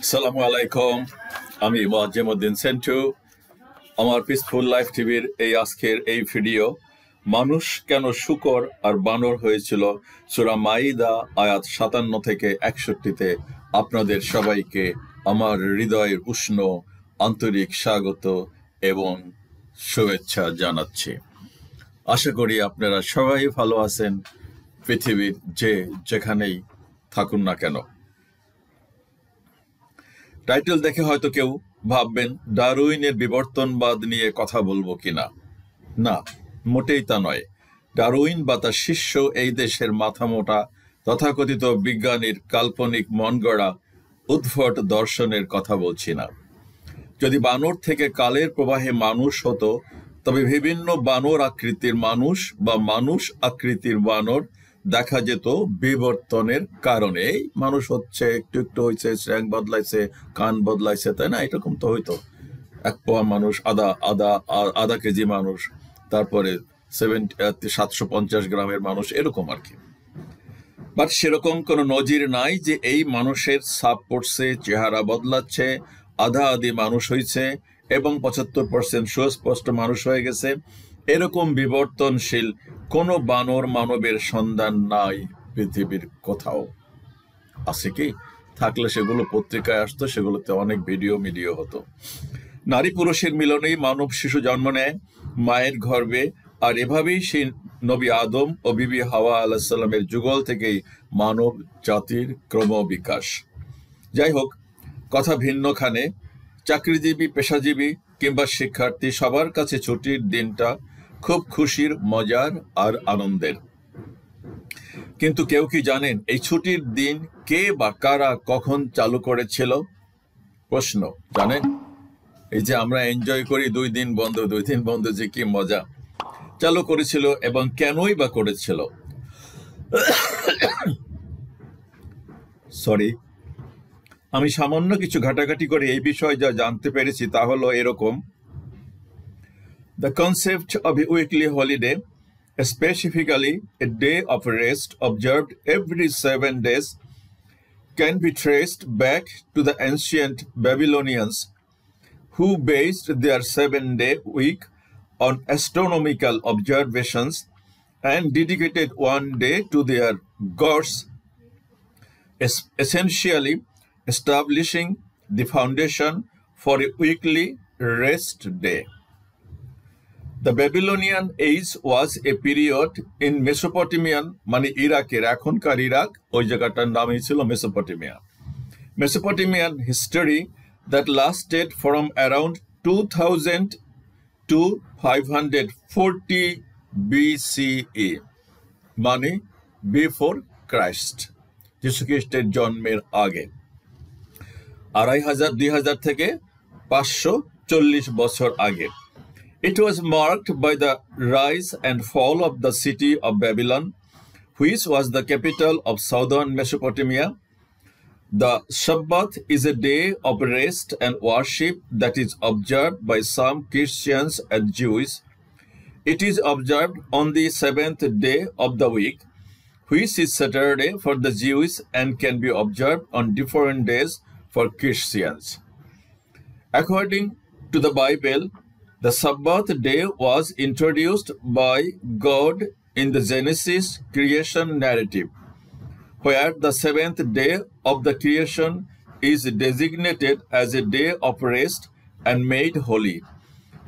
আসসালামু আলাইকুম। আমি মোয়াজ্জেমউদ্দিন সেন্টু। আমার পিসফুল লাইফ টিভির এই আজকের এই ভিডিও, মানুষ কেন শূকর আর বানর হয়েছিল, সূরা মাইদা আয়াত 57 থেকে 61-তে আপনাদের সবাইকে আমার হৃদয়ের উষ্ণ আন্তরিক স্বাগত এবং শুভেচ্ছা জানাচ্ছি। আশা করি আপনারা সবাই ভালো আছেন, পৃথিবীর যেখানেই থাকুন না কেন। টাইটেল দেখে হয়তো কেউ ভাববেন ডারউইনের বিবর্তনবাদ নিয়ে কথা বলবো কিনা। না, মোটেই তা নয়। ডারউইন বা তার শিষ্য এই দেশের মাথামোটা তথাকথিত বিজ্ঞানীর কাল্পনিক মনগড়া উদ্ভট দর্শনের কথা বলছি না। যদি বানর থেকে কালের প্রবাহে মানুষ হতো, তবে বিভিন্ন বানর আকৃতির মানুষ বা মানুষ আকৃতির বানর দেখা যেত বিবর্তনের কারণে। এই মানুষ হচ্ছে, একটু একটু হয়েছে, শ্রেং বদলাইছে, কান বদলাইছে, তাই না? এরকম তো হইতো। 1 পোয়া মানুষ, আধা কেজি মানুষ, তারপরে 750 গ্রামের মানুষ, এরকম আর কি। বাট সেরকম কোনো নজির নাই যে এই মানুষের ছাপ পড়ছে, চেহারা বদলাচ্ছে, আধা আধি মানুষ হয়েছে এবং 75% সুস্পষ্ট মানুষ হয়ে গেছে। এরকম বিবর্তনশীল কোনো বানর মানবের সন্ধান নাই পৃথিবীর কোথাও। আছে কি? থাকলে সেগুলো পত্রিকায় আসতো, সেগুলোতে অনেক ভিডিও হতো। নারী পুরুষের মিলনেই মানব শিশু জন্ম নেয় মায়ের গর্ভে, আর এভাবেই সেই নবী আদম ও বিবি হাওয়া আলাইহিস সালামের যুগল থেকেই মানব জাতির ক্রমবিকাশ। যাই হোক, কথা ভিন্নখানে। চাকরিজীবী, পেশাজীবী কিংবা শিক্ষার্থী, সবার কাছে ছুটির দিনটা খুব খুশির, মজার আর আনন্দের। কিন্তু কেউ কি জানেন এই ছুটির দিন কে বা কারা কখন চালু করেছিল? প্রশ্ন, জানেন? এই যে আমরা এনজয় করি 2 দিন বন্ধ, যে কি মজা। চালু করেছিল এবং কেনই বা করেছিল? সরি, আমি সামান্য কিছু ঘাটাঘাটি করে এই বিষয়ে যা জানতে পেরেছি তা হলো এরকম। The concept of a weekly holiday, specifically a day of rest observed every 7 days, can be traced back to the ancient Babylonians, who based their 7-day week on astronomical observations and dedicated 1 day to their gods, essentially establishing the foundation for a weekly rest day. The Babylonian age was a period in Mesopotamian, মানে ইরাকের, এখনকার Iraq, ওই জায়গাটার নামই ছিল Mesopotamia. Mesopotamian history that lasted from around 2000 to 540 BCE, মানে before Christ, যীশু খ্রিস্টের জন্মের আগে। 2500 থেকে 540 বছর আগে। It was marked by the rise and fall of the city of Babylon, which was the capital of southern Mesopotamia. The Sabbath is a day of rest and worship that is observed by some Christians and Jews. It is observed on the 7th day of the week, which is Saturday for the Jews, and can be observed on different days for Christians. According to the Bible, the Sabbath day was introduced by God in the Genesis creation narrative, where the 7th day of the creation is designated as a day of rest and made holy,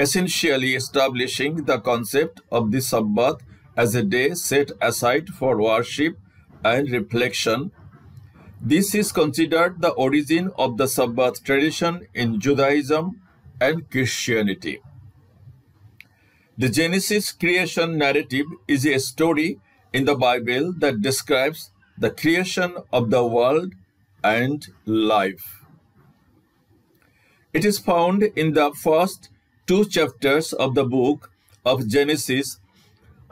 essentially establishing the concept of the Sabbath as a day set aside for worship and reflection. This is considered the origin of the Sabbath tradition in Judaism and Christianity. The Genesis creation narrative is a story in the Bible that describes the creation of the world and life. It is found in the first 2 chapters of the book of Genesis.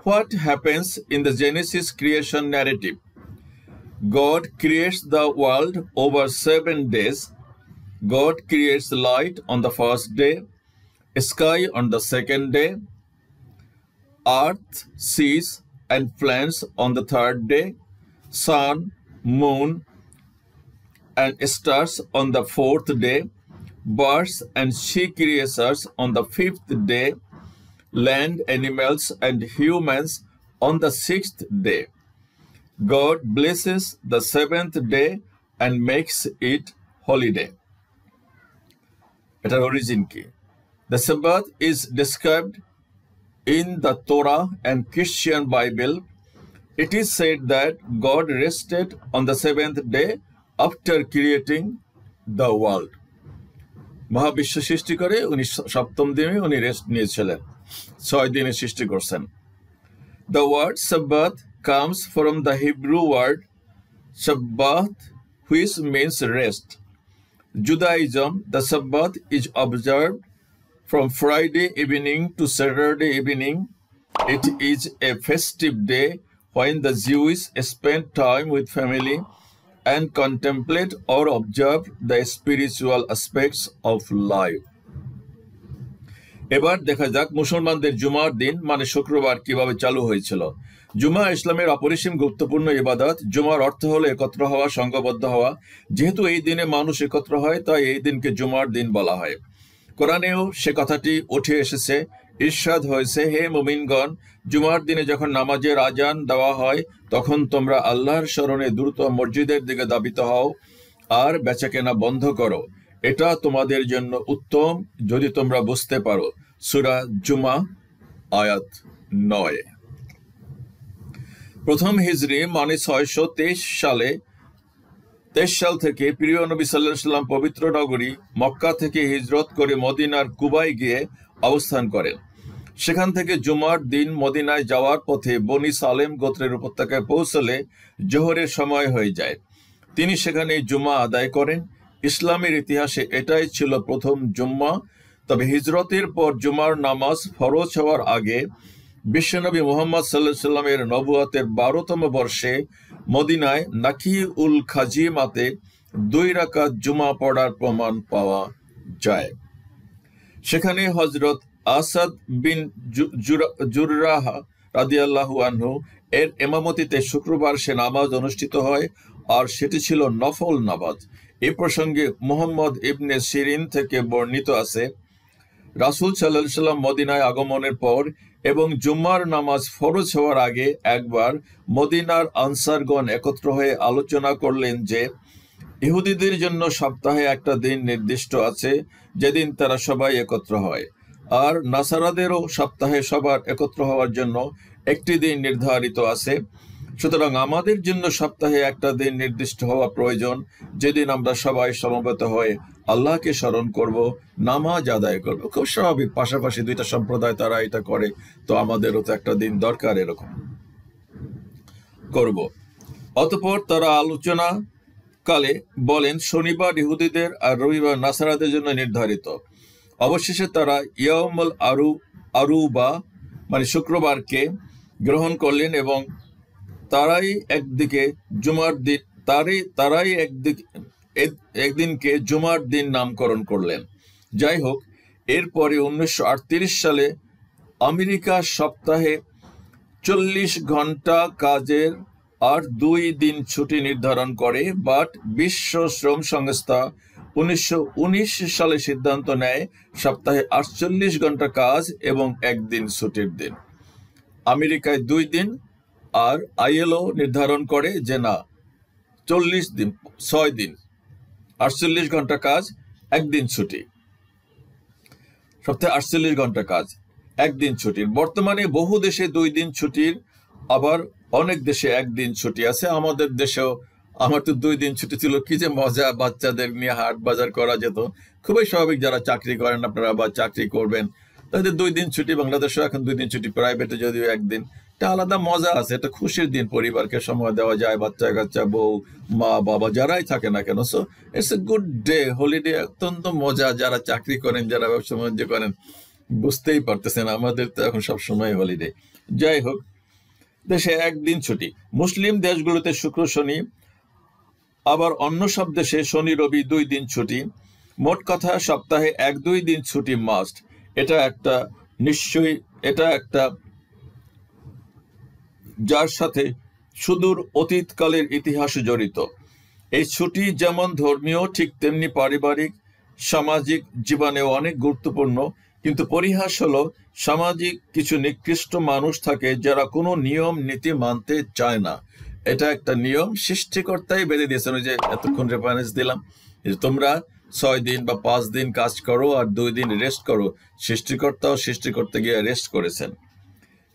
What happens in the Genesis creation narrative? God creates the world over 7 days. God creates light on the first day, sky on the second day, earth, seas, and plants on the third day, sun, moon, and stars on the 4th day, birds and sea creatures on the 5th day, land animals and humans on the 6th day. God blesses the 7th day and makes it holiday. এটার origin কি? The Sabbath is described in the Torah and Christian Bible. It is said that God rested on the 7th day after creating the world. মহাবিশ্ব সৃষ্টি করে উনি সপ্তম দিনে উনি rest নিয়েছিলেন, 6 দিনে সৃষ্টি করছেন। The word Sabbath comes from the Hebrew word Shabbat, which means rest. Judaism, the Sabbath is observed from Friday evening to Saturday evening. It is a festive day when the Jews spend time with family and contemplate or observe the spiritual aspects of life. এবার দেখা যাক মুসলমানদের জুমার দিন মানে শুক্রবার কিভাবে চালু হয়েছিল। জুমা ইসলামের অপরিসীম গুরুত্বপূর্ণ ইবাদত। জুমার অর্থ হলো একত্র হওয়া, সংঘবদ্ধ হওয়া। যেহেতু এই দিনে মানুষ একত্র হয়, তাই এই দিনকে জুমার দিন বলা হয়। কোরআনেও সে কথাটি উঠে এসেছে, ইরশাদ হয়েছে, হে মুমিনগণ, জুমার দিনে যখন নামাজের আজান দেওয়া হয় তখন তোমরা আল্লাহর স্মরণে দ্রুত মসজিদের দিকে ধাবিত হও আর বেচাকেনা বন্ধ করো, এটা তোমাদের জন্য উত্তম যদি তোমরা বুঝতে পারো। সূরা জুমা আয়াত 9। প্রথম হিজরি মানে 623 সাল থেকে প্রিয় নবী সাল্লাল্লাহু আলাইহি ওয়াসাল্লাম পবিত্র নগরী মক্কা থেকে হিজরত করে মদিনার কুবায় গিয়ে অবস্থান করেন। সেখান থেকে জুমার দিন মদিনায় যাওয়ার পথে বনি সালেম গোত্রের উপত্যকায় পৌঁছলে জোহরের সময় হয়ে যায়। তিনি সেখানে জুমা আদায় করেন। ইসলামের ইতিহাসে এটাই ছিল প্রথম জুম্মা। তবে হিজরতের পর জুমার নামাজ ফরজ হওয়ার আগে বিশ্বনবী মুহাম্মদ সাল্লাল্লাহু আলাইহি ওয়াসাল্লামের নবুয়তের 12তম বর্ষে মদিনায় নাকি-উল খাজিমাতে 2 রাকাত জুমা পড়ার প্রমাণ পাওয়া যায়। সেখানে হযরত আসাদ বিন জুররাহ রাদিয়াল্লাহু আনহু এর ইমামতিতে শুক্রবার সে নামাজ অনুষ্ঠিত হয়, আর সেটি ছিল নফল নামাজ। এ প্রসঙ্গে মুহাম্মদ ইবনে সিরিন থেকে বর্ণিত আছে, রাসূল সাল্লাল্লাহু আলাইহি ওয়াসাল্লাম মদিনায় আগমনের পর এবং জুম্মার নামাজ ফরজ হওয়ার আগে একবার মদিনার আনসারগণ একত্র হয়ে আলোচনা করলেন যে ইহুদিদের জন্য সপ্তাহে একটা দিন নির্দিষ্ট আছে যেদিন তারা সবাই একত্র হয়, আর নাসারাদেরও সপ্তাহে সবার একত্র হওয়ার জন্য একটি দিন নির্ধারিত আছে। সুতরাং আমাদের জন্য সপ্তাহে একটা দিন নির্দিষ্ট হওয়া প্রয়োজন যেদিন আমরা সবাই সমবেত হয়ে আল্লাহকে স্মরণ করব, নামাজ আদায় করব। খুব স্বাভাবিক, পাশাপাশি 2টা সম্প্রদায় তারা এটা করে, তো আমাদেরও তো একটা দিন দরকার এরকম করব। অতঃপর তারা আলোচনা কালে বলেন শনিবার ইহুদিদের আর রবিবার নাসারাদের জন্য নির্ধারিত। অবশেষে তারা ইয়াউমুল আরুবা মানে শুক্রবারকে গ্রহণ করলেন এবং তারাই একদিনকে জুমার দিন নামকরণ করলেন। যাই হোক, এরপরে 1938 সালে আমেরিকা সপ্তাহে 40 ঘন্টা কাজের আর 2 দিন ছুটি নির্ধারণ করে, বাট বিশ্ব শ্রম সংস্থা 1919 সালে সিদ্ধান্ত নেয় সপ্তাহে 48 ঘন্টা কাজ এবং 1 দিন ছুটির দিন। আমেরিকায় 2 দিন আর আইএলও নির্ধারণ করে যে না, 40 দিন 6 দিন 48 ঘন্টা কাজ, 1 দিন ছুটি। সপ্তাহে 48 ঘন্টা কাজ, 1 দিন ছুটির। বর্তমানে বহু দেশে 2 দিন ছুটির, আবার অনেক দেশে 1 দিন ছুটি আছে। আমাদের দেশেও আমার তো 2 দিন ছুটি ছিল, কি যে মজা, বাচ্চাদের নিয়ে হাট বাজার করা যেত। খুবই স্বাভাবিক, যারা চাকরি করেন আপনারা বা চাকরি করবেন তাদের 2 দিন ছুটি। বাংলাদেশেও এখন 2 দিন ছুটি, প্রাইভেটে যদিও 1 দিন। এটা আলাদা মজা আছে, এটা খুশির দিন, পরিবারকে সময় দেওয়া যায়, বাচ্চা কাচ্চা, বউ, মা, বাবা যারাই থাকে না কেন। So it's a good day, holiday, অত্যন্ত মজা। যারা চাকরি করেন, যারা ব্যবসা বাণিজ্য করেন বুঝতেই পারতেছেন, আমাদের তো এখন সবসময় হলিডে। যাই হোক, দেশে 1 দিন ছুটি। মুসলিম দেশগুলোতে শুক্র শনি, আবার অন্য সব দেশে শনি রবি 2 দিন ছুটি। মোট কথা সপ্তাহে 1-2 দিন ছুটি মাস্ট। এটা একটা যার সাথে সুদূর অতীতকালের ইতিহাস জড়িত। এই ছুটি যেমন ধর্মীয় ঠিক তেমনি পারিবারিক সামাজিক জীবনেও অনেক গুরুত্বপূর্ণ, কিন্তু পরিহাস হলো সামাজিক কিছু নিকৃষ্ট মানুষ থাকে যারা কোনো নিয়ম নীতি মানতে চায় না। এটা একটা নিয়ম সৃষ্টিকর্তাই বেঁধে দিয়েছেন। ওই যে এতক্ষণ রেফারেন্স দিলাম যে তোমরা 6 দিন বা 5 দিন কাজ করো আর 2 দিন রেস্ট করো, সৃষ্টিকর্তাও সৃষ্টি করতে গিয়ে রেস্ট করেছেন।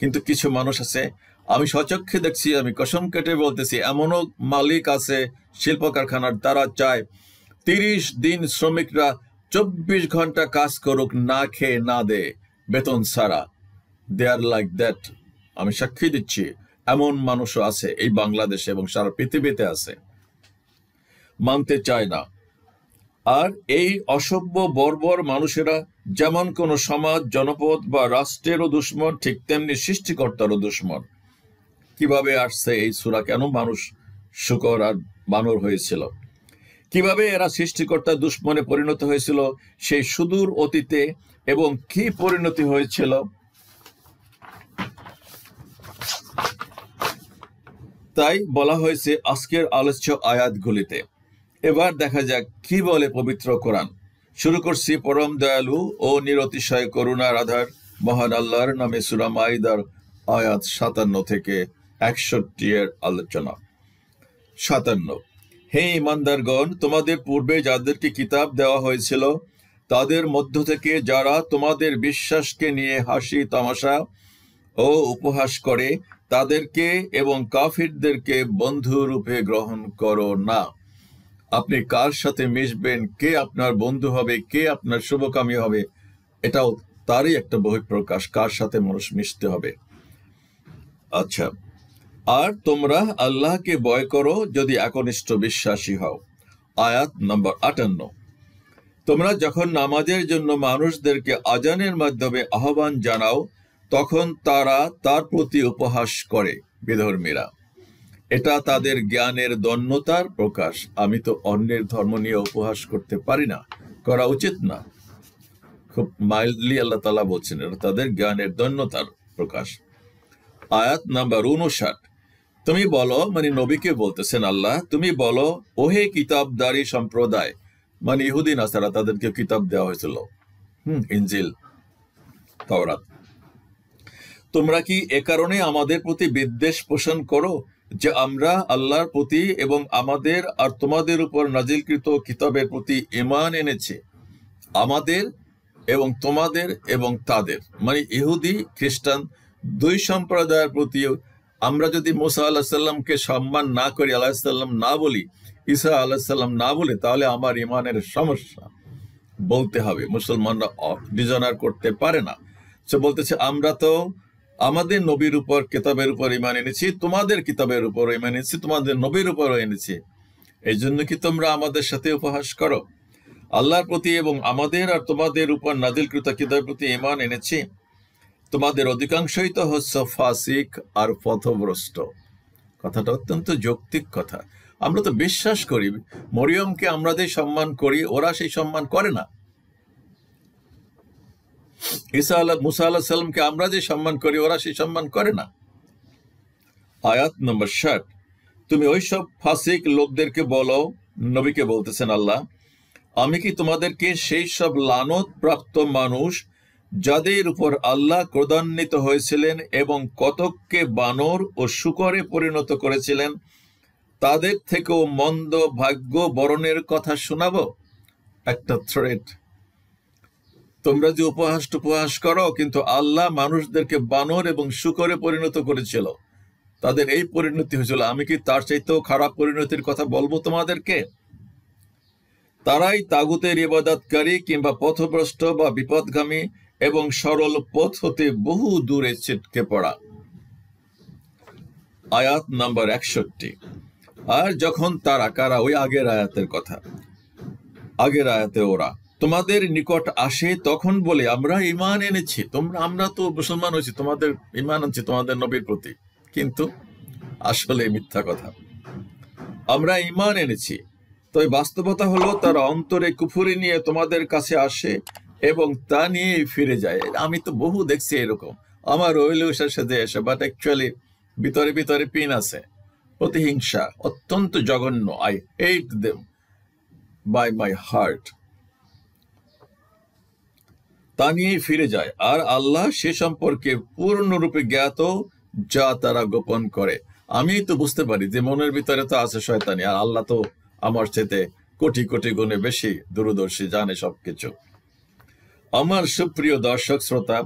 কিন্তু কিছু মানুষ আছে, আমি স্বচক্ষে দেখছি, আমি কসম কেটে বলতেছি, এমনও মালিক আছে শিল্প কারখানার, তারা চায় 30 দিন শ্রমিকরা 24 ঘন্টা কাজ করুক, না খেয়ে না দে, বেতন ছাড়া। দে আর লাইক দ্যাট। আমি সাক্ষী দিচ্ছি, এমন মানুষও আছে এই বাংলাদেশে এবং সারা পৃথিবীতে আছে, মানতে চায় না। আর এই অসভ্য বর্বর মানুষেরা যেমন কোনো সমাজ, জনপদ বা রাষ্ট্রেরও দুশ্মন, ঠিক তেমনি সৃষ্টিকর্তারও দুশ্মন। কিভাবে আসছে এই সূরা, কেন মানুষ শূকর আর বানর হয়েছিল, কিভাবে এরা সৃষ্টিকর্তার দুশ্মনে পরিণত হয়েছিল সেই সুদূর অতীতে, এবং কি পরিণতি হয়েছিল তাই বলা হয়েছে আজকের আলোচ্য আয়াতগুলিতে। এবার দেখা যাক কি বলে পবিত্র কোরআন। শুরু করছি পরম দয়ালু ও নিরতিশয় করুণার আধার মহান আল্লাহর নামে। সূরা মাইদার আয়াত 57 থেকে 61 এর আলোচনা। 57। হে ঈমানদারগণ, তোমাদের পূর্বে যাদেরকে কিতাব দেওয়া হয়েছিল তাদের মধ্য থেকে যারা তোমাদের বিশ্বাসকে নিয়ে হাসি তামাশা ও উপহাস করে, তাদেরকে এবং কাফিরদেরকে বন্ধু রূপে গ্রহণ করো না। আপনি কার সাথে মিশবেন, কে আপনার বন্ধু হবে, কে আপনার শুভকামী হবে, এটাও তারই একটা বহিঃপ্রকাশ, কার সাথে মানুষ মিশতে হবে। আচ্ছা, আর তোমরা আল্লাহকে ভয় করো যদি একনিষ্ঠ বিশ্বাসী হও। আয়াত নম্বর 58। তোমরা যখন নামাজের জন্য মানুষদেরকে আজানের মাধ্যমে আহ্বান জানাও, তখন তারা তার প্রতি উপহাস করে, বিধর্মীরা। এটা তাদের জ্ঞানের দন্যতার প্রকাশ। আমি তো অন্যের ধর্ম নিয়ে উপহাস করতে পারি না, করা উচিত না। খুব মাইল্ডলি আল্লাহ তাআলা বলছেন, এটা তাদের জ্ঞানের দন্যতার প্রকাশ। আয়াত নাম্বার 59। তুমি বলো, মানে নবীকে বলতেছেন আল্লাহ, তুমি বলো, ওহে কিতাবদারী সম্প্রদায়, মানে ইহুদি নাসারা, তাদেরকে কিতাব দেওয়া হয়েছিল, ইনজিল, তাওরাত। তোমরা কি এ কারণে আমাদের প্রতি বিদ্বেষ পোষণ করো যে আমরা আল্লাহর প্রতি এবং আমাদের আর তোমাদের উপর নাজিলকৃত কিতাবের প্রতি ঈমান এনেছি? আমাদের এবং তোমাদের এবং তাদের, মানে ইহুদি খ্রিস্টান দুই সম্প্রদায়ের প্রতি আমরা যদি মুসা আলাইহিস সালামকে সম্মান না করি, আলাইহিস সালাম না বলি, ঈসা আলাইহিস সালাম না বলি, তাহলে আমার ঈমানের সমস্যা। বলতে হবে, মুসলমানরা ডিজনার করতে পারে না। সে বলতেছে, আমরা তো আমাদের নবীর উপর কিতাবের উপর ঈমান এনেছি, তোমাদের কিতাবের উপর ঈমান এনেছি, তোমাদের নবীর উপরও এনেছি, এই জন্য কি তোমরা আমাদের সাথে উপহাস করো? আল্লাহর প্রতি এবং আমাদের আর তোমাদের উপর নাজিলকৃত কিতাবের প্রতি ঈমান এনেছি। তোমাদের অধিকাংশই তো হচ্ছে ফাসিক আর পথভ্রষ্ট। কথাটা অত্যন্ত যৌক্তিক কথা। আমরা তো বিশ্বাস করি, মরিয়মকে আমরা যে সম্মান করি, ওরা সেই সম্মান করে না। মুসা আলাইহিস সালামকে আমরা যে সম্মান করি, ওরা সেই সম্মান করে না। আয়াত নম্বর 60। তুমি ওইসব ফাসিক লোকদেরকে বলো, নবীকে বলতেছেন আল্লাহ, আমি কি তোমাদেরকে সেই সব লানত প্রাপ্ত মানুষ যাদের উপর আল্লাহ ক্রোধান্বিত হয়েছিলেন এবং কতককে বানর ও শূকরে পরিণত করেছিলেন, তাদের থেকেও মন্দ ভাগ্য বরণের কথা শোনাবো? একটা থ্রেট। তোমরা যে উপহাস করো, কিন্তু আল্লাহ মানুষদেরকে বানর এবং শূকরে পরিণত করেছিল, তাদের এই পরিণতি হয়েছিল। আমি কি তার চাইতেও খারাপ পরিণতির কথা বলবো তোমাদেরকে? তারাই তাগুতের ইবাদতকারী কিংবা পথভ্রষ্ট বা বিপদগামী এবং সরল পথ হতে বহু দূরে ছিটকে পড়া। আয়াত নাম্বার 61। আর যখন তারা, কারা? ওই আগের আয়াতের কথা, আগের আয়াতে ওরা তোমাদের নিকট আসে, তখন বলে আমরা ঈমান এনেছি, আমরা তো মুসলমান হয়েছি, তোমাদের ঈমান আনছি তোমাদের নবীর প্রতি। কিন্তু আসলে মিথ্যা কথা। আমরা ঈমান এনেছি, তবে বাস্তবতা হলো তারা অন্তরে কুফরি নিয়ে তোমাদের কাছে আসে এবং তা নিয়েই ফিরে যায়। আমি তো বহু দেখছি এরকম, আমার ওয়েলুসের সাথে এসে, বাট অ্যাকচুয়ালি ভিতরে ভিতরে পিন আছে, প্রতিহিংসা অত্যন্ত জঘন্য। I hate them by my heart, তা নিয়েই ফিরে যায়। আর আল্লাহ সে সম্পর্কে পূর্ণরূপে জ্ঞাত যা তারা গোপন করে। আমি তো বুঝতে পারি যে মনের ভিতরে তো আছে শয়তানি, আর আল্লাহ তো আমার চেতে কোটি কোটি গুণে বেশি দূরদর্শী, জানে সবকিছু। আমার সুপ্রিয় দর্শক শ্রোতা,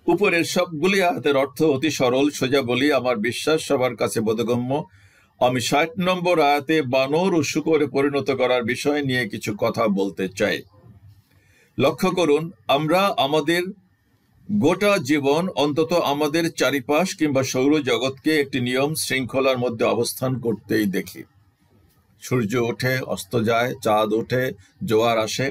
উপরের সবগুলি আয়াতের অর্থ অতি সরল সোজা বলি আমার বিশ্বাস সবার কাছে বোধগম্য। আমি 60 নম্বর আয়াতে বানর ও শূকরে পরিণত করার বিষয় নিয়ে কিছু কথা বলতে চাই। লক্ষ্য করুন, আমরা আমাদের গোটা জীবন অন্তত আমাদের চারিপাশ কিংবা সৌরজগৎকে একটি নিয়ম শৃঙ্খলার মধ্যে অবস্থান করতেই দেখি। সূর্য ওঠে, অস্ত যায়, চাঁদ ওঠে, জোয়ার আসে।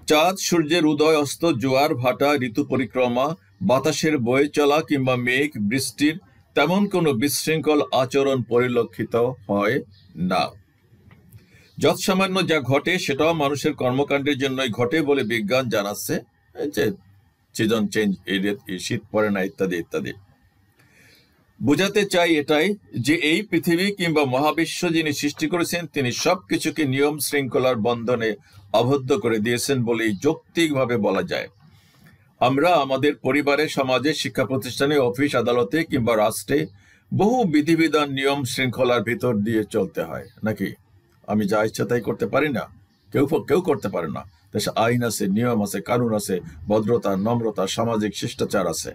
চাঁদ সূর্যের উদয়, অস্ত, জোয়ার ভাটা, ঋতু পরিক্রমা, বাতাসের বয়ে চলা কিংবা মেঘ বৃষ্টির তেমন কোনো বিশৃঙ্খল আচরণ পরিলক্ষিত হয় না। যৎসামান্য যা ঘটে সেটাও মানুষের কর্মকাণ্ডের জন্যই ঘটে বলে বিজ্ঞান জানাচ্ছে, যে সিজন চেঞ্জ, শীত পড়ে না, ইত্যাদি ইত্যাদি। বোঝাতে চাই এটাই যে এই পৃথিবী কিংবা মহাবিশ্ব যিনি সৃষ্টি করেছেন তিনি সবকিছুকে নিয়ম শৃঙ্খলার বন্ধনে আবদ্ধ করে দিয়েছেন বলেই যৌক্তিকভাবে বলা যায়। আমরা আমাদের পরিবারে, সমাজে, শিক্ষা প্রতিষ্ঠানে, অফিস আদালতে কিংবা রাষ্ট্রে বহু বিধিবিধান নিয়ম শৃঙ্খলার ভিতর দিয়ে চলতে হয়, নাকি? আমি যা ইচ্ছা তাই করতে পারি না, কেউ করতে পারে না। দেশে আইন আছে, নিয়ম আছে, কানুন আছে, ভদ্রতা, নম্রতা, সামাজিক শিষ্টাচার আছে।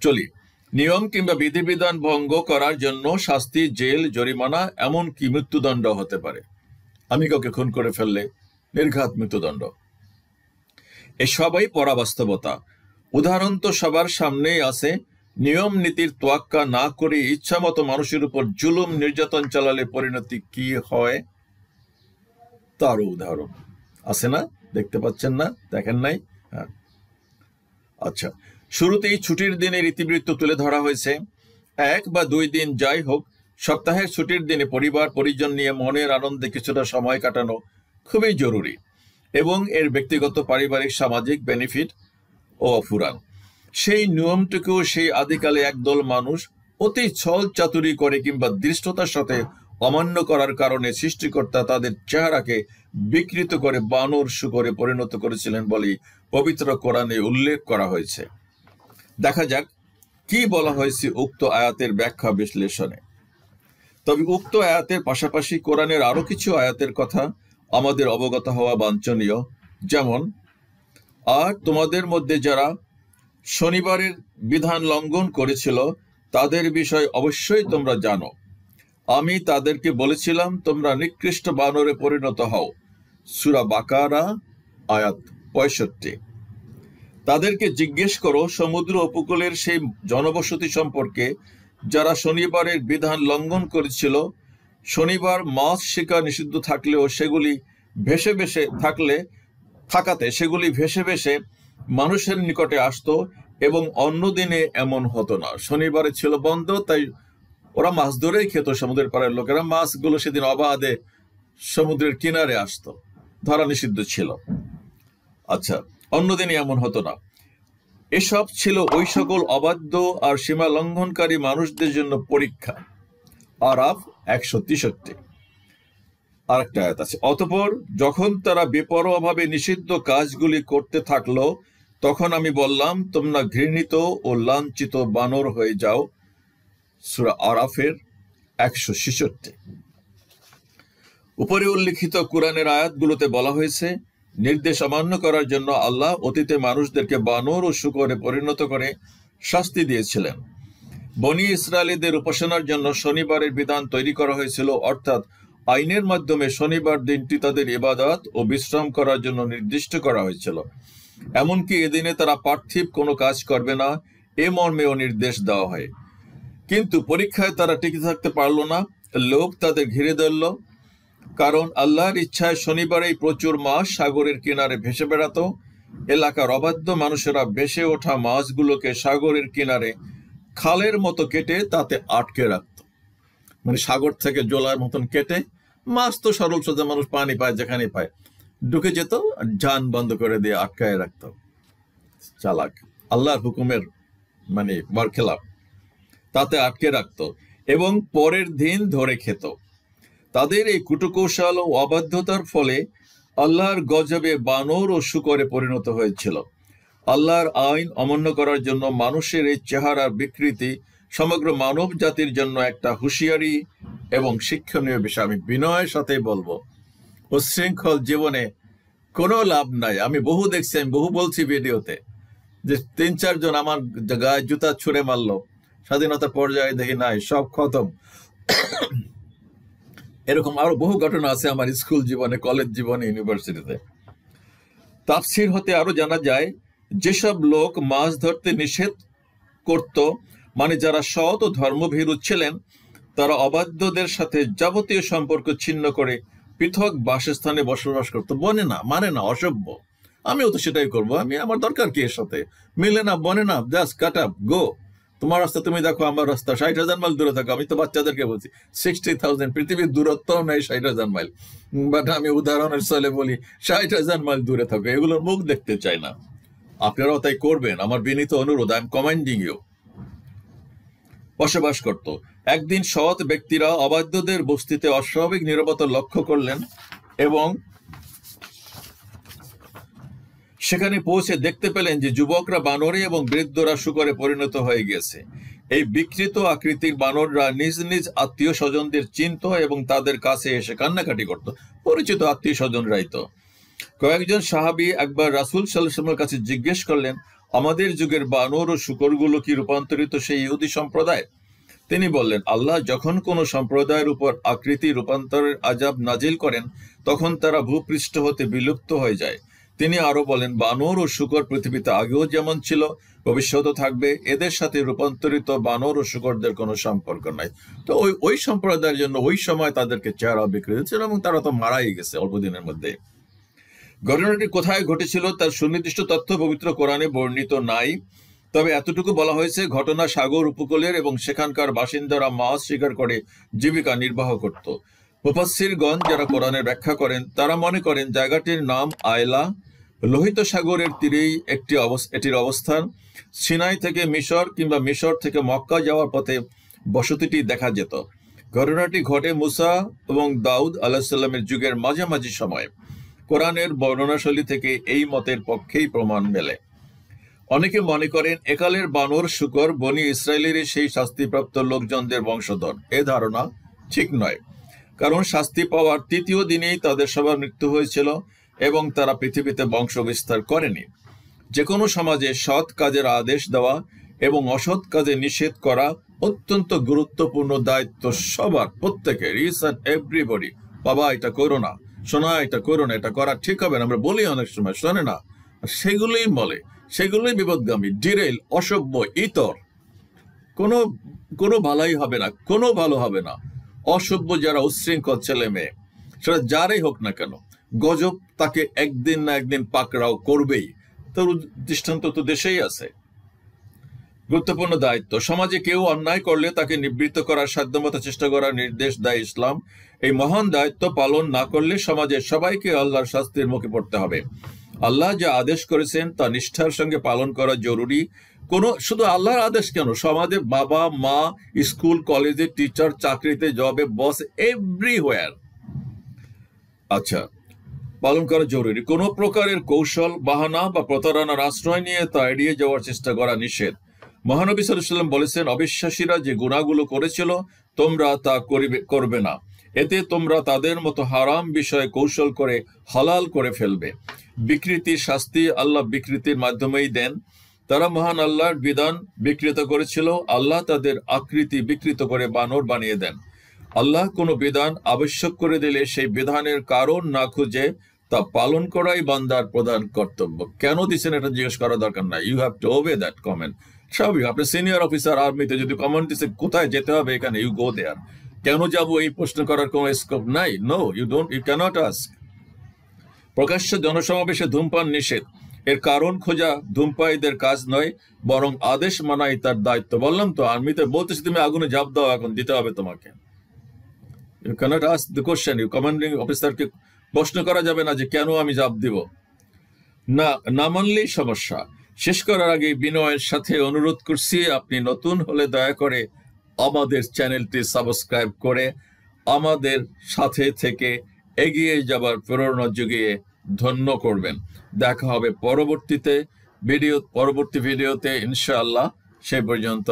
চলি, নিয়ম কিংবা বিধিবিধান ভঙ্গ করার জন্য শাস্তি, জেল, জরিমানা, এমনকি মৃত্যুদণ্ড হতে পারে। আমি কাউকে খুন করে ফেললে নির্ঘাত মৃত্যুদণ্ড। এসবই পরাবাস্তবতা। উদাহরণ তো সবার সামনেই আছে। নিয়ম নীতির তোয়াক্কা না করে ইচ্ছা মতো মানুষের উপর জুলুম নির্যাতন চালালে পরিণতি কি হয় তারও উদাহরণ আছে না? দেখতে পাচ্ছেন না? দেখেন নাই? হ্যাঁ, আচ্ছা। শুরুতেই ছুটির দিনের ইতিবৃত্ত তুলে ধরা হয়েছে। 1 বা 2 দিন যাই হোক, সপ্তাহের ছুটির দিনে পরিবার পরিজন নিয়ে মনের আনন্দে কিছুটা সময় কাটানো খুবই জরুরি এবং এর ব্যক্তিগত, পারিবারিক, সামাজিক বেনিফিট ও অফুরান। সেই নিয়মটুকু সেই আদিকালে একদল মানুষ অতি ছল চাতুরি করে কিংবা দৃষ্টতার সাথে অমান্য করার কারণে সৃষ্টিকর্তা তাদের চেহারাকে বিকৃত করে বানর শূকরে পরিণত করেছিলেন বলেই পবিত্র কোরআনে উল্লেখ করা হয়েছে। দেখা যাক কি বলা হয়েছে উক্ত আয়াতের ব্যাখ্যা বিশ্লেষণে। তবে উক্ত আয়াতের পাশাপাশি কোরআনের আরো কিছু আয়াতের কথা আমাদের অবগত হওয়া বাঞ্ছনীয়। যেমন, আর তোমাদের মধ্যে যারা শনিবারের বিধান লঙ্ঘন করেছিল তাদের বিষয় অবশ্যই তোমরা জানো। আমি তাদেরকে বলেছিলাম তোমরা নিকৃষ্ট বানরে পরিণত হও। সূরা বাকারা আয়াত 65। তাদেরকে জিজ্ঞেস করো সমুদ্র উপকূলের সেই জনবসতি সম্পর্কে যারা শনিবারের বিধান লঙ্ঘন করেছিল। শনিবার মাছ শিকার নিষিদ্ধ থাকলেও সেগুলি সেগুলি ভেসে ভেসে মানুষের নিকটে আসতো এবং অন্য দিনে এমন হতো না। শনিবারে ছিল বন্ধ, তাই ওরা মাছ ধরেই খেত। সমুদ্রের পাড়ের লোকেরা মাছগুলো সেদিন অবাধে সমুদ্রের কিনারে আসতো, ধরা নিষিদ্ধ ছিল। আচ্ছা, অন্যদিনে এমন হতো না। এসব ছিল ওই সকল অবাধ্য আর সীমা লঙ্ঘনকারী মানুষদের জন্য পরীক্ষা। আরাফ 163। আরেকটা আয়াত আছে, অতঃপর যখন তারা বেপরোয়াভাবে নিষিদ্ধ কাজগুলি করতে থাকলো তখন আমি বললাম তোমরা ঘৃণিত ও লাঞ্ছিত বানর হয়ে যাও। সূরা আরাফের 166। উপরে উল্লিখিত কোরআনের আয়াতগুলোতে বলা হয়েছে নির্দেশ অমান্য করার জন্য আল্লাহ অতীতে মানুষদেরকে বানর ও শূকরে পরিণত করে শাস্তি দিয়েছিলেন। বনী ইসরায়েলীদের উপাসনার জন্য শনিবারের বিধান তৈরি করা হয়েছিল, অর্থাৎ আইনের মাধ্যমে শনিবার দিনটি তাদের ইবাদত ও বিশ্রাম করার জন্য নির্দিষ্ট করা হয়েছিল। এমনকি এদিনে তারা পার্থিব কোনো কাজ করবে না, এ মর্মেও নির্দেশ দেওয়া হয়। কিন্তু পরীক্ষায় তারা টিকে থাকতে পারল না। লোক তাদের ঘিরে ধরল, কারণ আল্লাহর ইচ্ছায় শনিবারেই প্রচুর মাছ সাগরের কিনারে ভেসে বেড়াতো। এলাকার অবাধ্য মানুষেরা ভেসে ওঠা মাছগুলোকে সাগরের কিনারে খালের মতো কেটে তাতে আটকে রাখত। মানে সাগর থেকে জলার মতন কেটে, মাছ তো সরল সোজা, মানুষ পানি পায় যেখানে পায়, ঢুকে যেত, যান বন্ধ করে দিয়ে আটকায় রাখত। চালাক, আল্লাহর হুকুমের বরখেলাপ। তাতে আটকে রাখত এবং পরের দিন ধরে খেত। তাদের এই কুটকৌশল ও অবাধ্যতার ফলে আল্লাহর গজবে বানর ও শূকরে পরিণত হয়েছিল। আল্লাহর আইন অমান্য করার জন্য মানুষের এই চেহারার বিকৃতি সমগ্র মানব জাতির জন্য একটা হুঁশিয়ারি এবং শিক্ষণীয় বিষয়। আমি বিনয়ের সাথে বলবো, উচ্ছৃঙ্খল জীবনে কোনো লাভ নাই। আমি বহু দেখছি, আমি বহু বলছি ভিডিওতে, যে 3-4 জন আমার গায়ে জুতা ছুঁড়ে মারলো, স্বাধীনতার পর্যায়ে দেখি নাই, সব খতম। এরকম আরো বহু ঘটনা আছে আমার স্কুল জীবনে, কলেজ জীবনে, ইউনিভার্সিটিতে। তাফসীর হতে আরো জানা যায়, যেসব লোক মাছ ধরতে নিষেধ করত, মানে যারা সৎ ও ধর্মভীরু ছিলেন, তারা অবাধ্যদের সাথে যাবতীয় সম্পর্ক ছিন্ন করে পৃথক বাসস্থানে বসবাস করত। মানে না, অসভ্য। আমিও তো সেটাই করবো। আমার দরকার কি এর সাথে? মিলে না, বনে না, জাস্ট কাট আপ, গো। তোমার রাস্তা তুমি দেখো, আমার রাস্তা 60,000 মাইল দূরে থাকো। আমি তো বাচ্চাদেরকে বলছি 60,000, পৃথিবীর দূরত্ব নেই 60,000 মাইল, বাট আমি উদাহরণের চলে বলি 60,000 মাইল দূরে থাকো। এগুলোর মুখ দেখতে চাই না। আপনারাও তাই করবেন, আমার বিনীত অনুরোধ। I am commanding you. বসবাস করত। একদিন সৎ ব্যক্তিরা অবাধ্যদের বস্তিতে অস্বাভাবিক নীরবতা লক্ষ্য করলেন এবং সেখানে পৌঁছে দেখতে পেলেন যে যুবকরা বানরে এবং বৃদ্ধরা শূকরে পরিণত হয়ে গেছে। এই বিকৃত আকৃতির বানররা নিজ নিজ আত্মীয় স্বজনদের চিনত এবং তাদের কাছে এসে কান্নাকাটি করত। পরিচিত আত্মীয় স্বজনরাই তো। কয়েকজন সাহাবী একবার রাসূল সাল্লাল্লাহু আলাইহি ওয়াসাল্লামের কাছে জিজ্ঞেস করলেন, আমাদের যুগের বানর ও শূকরগুলো কি রূপান্তরিত সেই ইহুদি সম্প্রদায়? তিনি বললেন, আল্লাহ যখন কোনো সম্প্রদায়ের উপর আকৃতি রূপান্তরের আযাব নাজিল করেন, তখন তারা ভূপৃষ্ঠ হতে বিলুপ্ত হয়ে যায়। তিনি আরো বলেন, বানর ও শূকর পৃথিবীতে আগেও যেমন ছিল, ভবিষ্যতও থাকবে। এদের সাথে রূপান্তরিত বানর ও শূকরদের কোনো সম্পর্ক নাই। তো ওই সম্প্রদায়ের জন্য ওই সময় তাদেরকে চেহারা বিকৃত ছিল এবং তারা তো মারাই গেছে অল্প দিনের মধ্যে। ঘটনাটি কোথায় ঘটেছিল তার সুনির্দিষ্ট তথ্য পবিত্র কোরআনে বর্ণিত নাই, তবে এতটুকু বলা হয়েছে, ঘটনা সাগর উপকূলের এবং সেখানকার বাসিন্দারা মাছ শিকার করে জীবিকা নির্বাহ করত। মুফাসসিরগণ যারা কোরআনের ব্যাখ্যা করেন, তারা মনে করেন জায়গাটির নাম আয়লা। লোহিত সাগরের তীরেই এটির অবস্থান। সিনাই থেকে মিশর কিংবা মিশর থেকে মক্কা যাওয়ার পথে বসতিটি দেখা যেত। ঘটনাটি ঘটে মুসা এবং দাউদ আলাইহিস সালামের যুগের মাঝামাঝি সময়। কোরআনের বর্ণনাশৈলী থেকে এই মতের পক্ষেই প্রমাণ মেলে। অনেকে মনে করেন একালের বানর শূকর বনি ইসরায়েলের সেই শাস্তিপ্রাপ্ত লোকজনদের বংশধর। এ ধারণা ঠিক নয়, কারণ শাস্তি পাওয়ার ৩য় দিনেই তাদের সবার মৃত্যু হয়েছিল এবং তারা পৃথিবীতে বংশ বিস্তার করেনি। যে কোনো সমাজে সৎ কাজের আদেশ দেওয়া এবং অসৎ কাজে নিষেধ করা অত্যন্ত গুরুত্বপূর্ণ দায়িত্ব সবার, প্রত্যেকের। Each and everybody. বাবা এটা করো না, শোনা এটা করো না, এটা করা ঠিক হবে না, আমরা বলি অনেক সময়, শোনে না, সেগুলোই বলে, সেগুলোই বিপদগামী, ডিরেল, অসভ্য, ইতর। কোনো ভালাই হবে না, কোনো ভালো হবে না। অসভ্য যারা, উচ্ছৃঙ্খল ছেলে মেয়ে, সেটা যারাই হোক না কেন, গজব তাকে একদিন না একদিন পাকড়াও করবেই। তার দৃষ্টান্ত তো দেশেই আছে। গুরুত্বপূর্ণ দায়িত্ব। সমাজে কেউ অন্যায় করলে তাকে নিবৃত্ত করার সাধ্যমতো চেষ্টা করার নির্দেশ দেয় ইসলাম। এই মহান দায়িত্ব পালন না করলে সমাজের সবাইকে আল্লাহর শাস্তির মুখে পড়তে হবে। আল্লাহ যা আদেশ করেছেন তা নিষ্ঠার সঙ্গে পালন করা জরুরি। শুধু আল্লাহর আদেশ কেন, সমাজে বাবা মা, স্কুল কলেজে টিচার, চাকরিতে, জবে, বস, এভরিওয়্যার আচ্ছা পালন করা জরুরি। কোনো প্রকারের কৌশল, বাহানা বা প্রতারণার আশ্রয় নিয়ে তা এড়িয়ে যাওয়ার চেষ্টা করা নিষেধ। মহানবী সাল্লাল্লাহু আলাইহি ওয়াসাল্লাম বলেছেন, অবিশ্বাসীরা যে গুনাহগুলো করেছিল তোমরা তা করবে না, এতে তোমরা তাদের মতো হারাম বিষয়ে কৌশল করে হালাল করে ফেলবে। বিকৃতির শাস্তি আল্লাহ বিকৃতির মাধ্যমেই দেন। তারা মহান আল্লাহর বিধান বিকৃত করেছিল, আল্লাহ তাদের আকৃতি বিকৃত করে বানর বানিয়ে দেন। আল্লাহ কোনো বিধান আবশ্যক করে দিলে সেই বিধানের কারণ না খুঁজে তা পালন করাই বান্দার প্রধান কর্তব্য। কেন দিচ্ছেন এটা জিজ্ঞেস করা দরকার নাই, you have to obey that comment. স্বাভাবিক, আপনি সিনিয়র অফিসার আর্মিতে, যদি কমেন্ট দিচ্ছে কোথায় যেতে হবে এখানে, ইউ গো দেয়ার। কেন যাব এই প্রশ্ন করার কোনো স্কোপ নাই। No, you cannot ask. প্রকাশ্য জনসমাবেশে ধূমপান নিষেধ। এর কারণ খোঁজা ধূমপায়ীদের কাজ নয়, বরং আদেশ মানাই তার দায়িত্ব। বললাম তো, আর্মিতে বলতেছি তুমি আগুনে ঝাঁপ দাও, এখন দিতে হবে তোমাকে। You cannot ask the question. You commanding অফিসারকে প্রশ্ন করা যাবে না যে কেন আমি ঝাঁপ দিব। না মানলেই সমস্যা। শেষ করার আগে বিনয়ের সাথে অনুরোধ করছি, আপনি নতুন হলে দয়া করে আমাদের চ্যানেলটি সাবস্ক্রাইব করে আমাদের সাথে থেকে এগিয়ে যাবার প্রেরণা জুগিয়ে ধন্য করবেন। দেখা হবে পরবর্তী ভিডিওতে ইনশাআল্লাহ। সে পর্যন্ত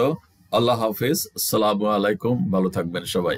আল্লাহ হাফিজ, আসসালামু আলাইকুম, ভালো থাকবেন সবাই।